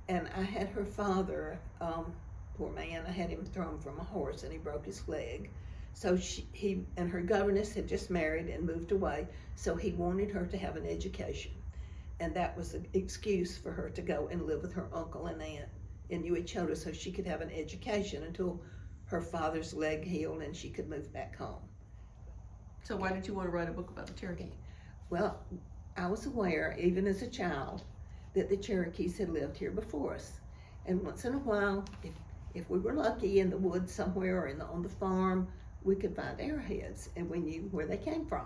And I had her father, poor man, I had him thrown from a horse and he broke his leg. So he and her governess had just married and moved away, so he wanted her to have an education. And that was the excuse for her to go and live with her uncle and aunt in New Echota so she could have an education until her father's leg healed and she could move back home. So why did you want to write a book about the Cherokee? Well, I was aware, even as a child, that the Cherokees had lived here before us. And once in a while, if we were lucky in the woods somewhere or on the farm, we could find arrowheads and we knew where they came from.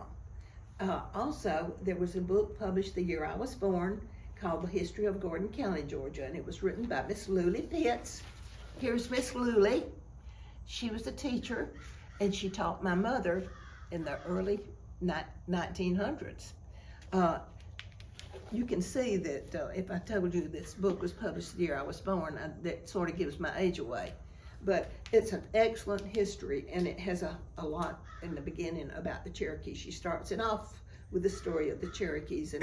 Also, there was a book published the year I was born called The History of Gordon County, Georgia, and it was written by Miss Lulie Pitts. Here's Miss Lulie. She was a teacher and she taught my mother in the early 1900s. You can see that if I told you this book was published the year I was born, that sort of gives my age away. But it's an excellent history, and it has a lot in the beginning about the Cherokee. She starts it off with the story of the Cherokees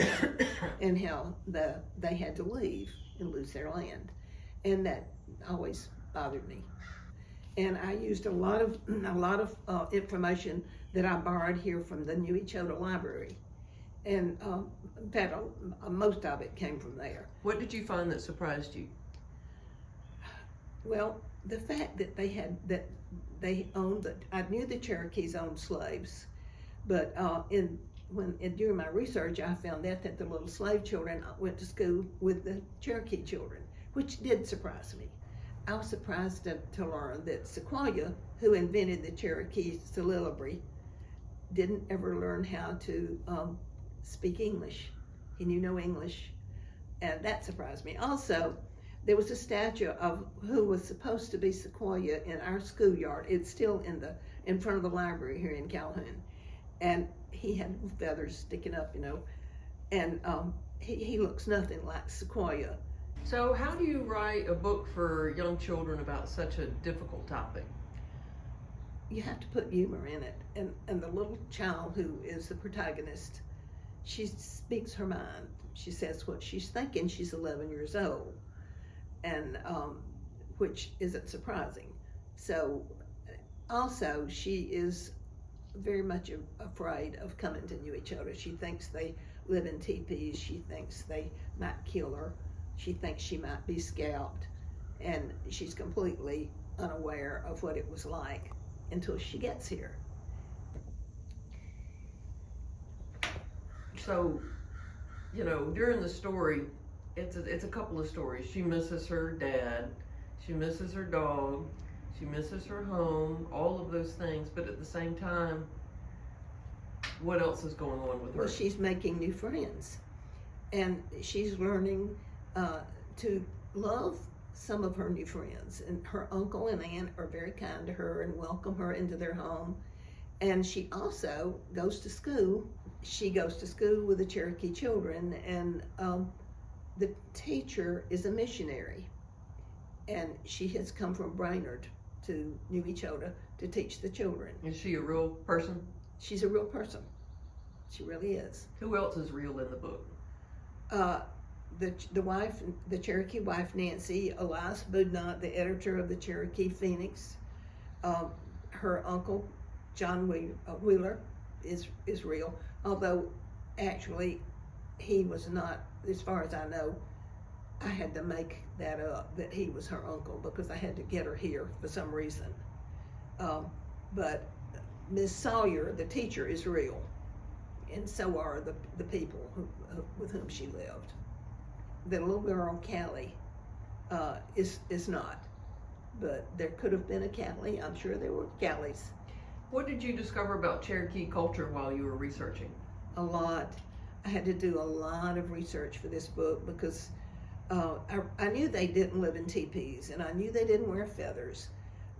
and how they had to leave and lose their land. And that always bothered me. And I used a lot of information that I borrowed here from the New Echota Library. And in fact, most of it came from there. What did you find that surprised you? Well, the fact that they owned I knew the Cherokees owned slaves, but during my research, I found out that the little slave children went to school with the Cherokee children, which did surprise me. I was surprised to learn that Sequoyah, who invented the Cherokee syllabary, didn't ever learn how to speak English. He knew no English, and that surprised me. Also, there was a statue of who was supposed to be Sequoyah in our schoolyard. It's still in front of the library here in Calhoun, and he had feathers sticking up, and he looks nothing like Sequoyah. So how do you write a book for young children about such a difficult topic? You have to put humor in it, and the little child who is the protagonist, she speaks her mind. She says what she's thinking. She's 11 years old, and which isn't surprising. So also she is very much afraid of coming to New Echota. She thinks they live in teepees. She thinks they might kill her. She thinks she might be scalped, and she's completely unaware of what it was like until she gets here. So, during the story, it's a couple of stories. She misses her dad, she misses her dog, she misses her home, all of those things, but at the same time, what else is going on with her? Well, she's making new friends, and she's learning to love some of her new friends. And her uncle and aunt are very kind to her and welcome her into their home. And she also goes to school. She goes to school with the Cherokee children, and the teacher is a missionary. And she has come from Brainerd to New Echota to teach the children. Is she a real person? She's a real person. She really is. Who else is real in the book? The wife, the Cherokee wife, Nancy, Elias Budnot, the editor of the Cherokee Phoenix. Her uncle, John Wheeler, is real, although actually he was not, as far as I know. I had to make that up, that he was her uncle, because I had to get her here for some reason. But Miss Sawyer, the teacher, is real, and so are the people with whom she lived. The little girl, Callie, is not, but there could have been a Callie. I'm sure there were Callies. What did you discover about Cherokee culture while you were researching? A lot. I had to do a lot of research for this book because I knew they didn't live in teepees, and I knew they didn't wear feathers,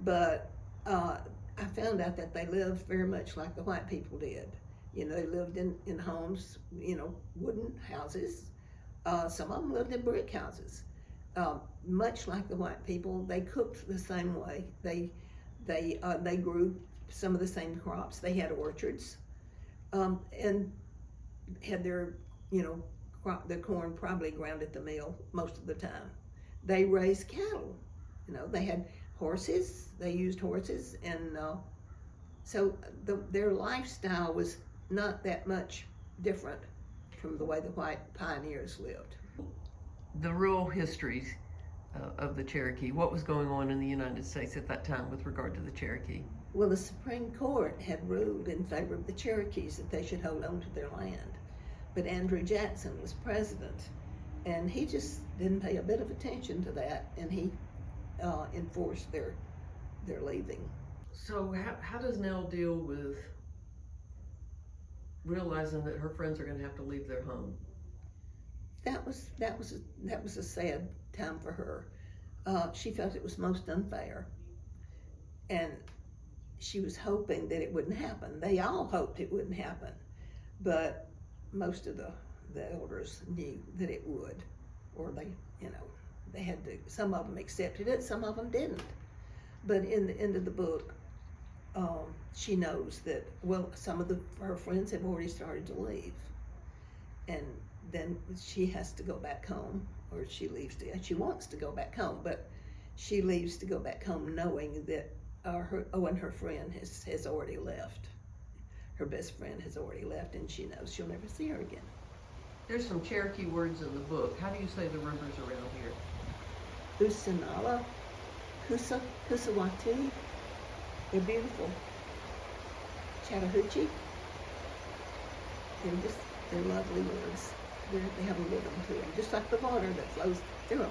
but I found out that they lived very much like the white people did. They lived in homes, wooden houses. Some of them lived in brick houses. Much like the white people, they cooked the same way. They grew some of the same crops. They had orchards, and had their corn probably ground at the mill most of the time. they raised cattle. They had horses. They used horses, and so their lifestyle was not that much different from the way the white pioneers lived. The rural histories of the Cherokee. What was going on in the United States at that time with regard to the Cherokee? Well, the Supreme Court had ruled in favor of the Cherokees that they should hold on to their land. But Andrew Jackson was president, and he just didn't pay a bit of attention to that, and he enforced their leaving. So how does Nell deal with realizing that her friends are going to have to leave their home? That was a sad time for her. She felt it was most unfair, and she was hoping that it wouldn't happen. They all hoped it wouldn't happen, but most of the elders knew that it would, or they had to. Some of them accepted it, some of them didn't. But in the end of the book, she knows that some of her friends have already started to leave, and then she has to go back home, or she wants to go back home, but she leaves to go back home knowing that her friend has already left. Her best friend has already left, and she knows she'll never see her again. There's some Cherokee words in the book. How do you say the rivers around here? Usanala, Kusawatu, they're beautiful. Chattahoochee, they're lovely words. They have a rhythm to them, just like the water that flows through them.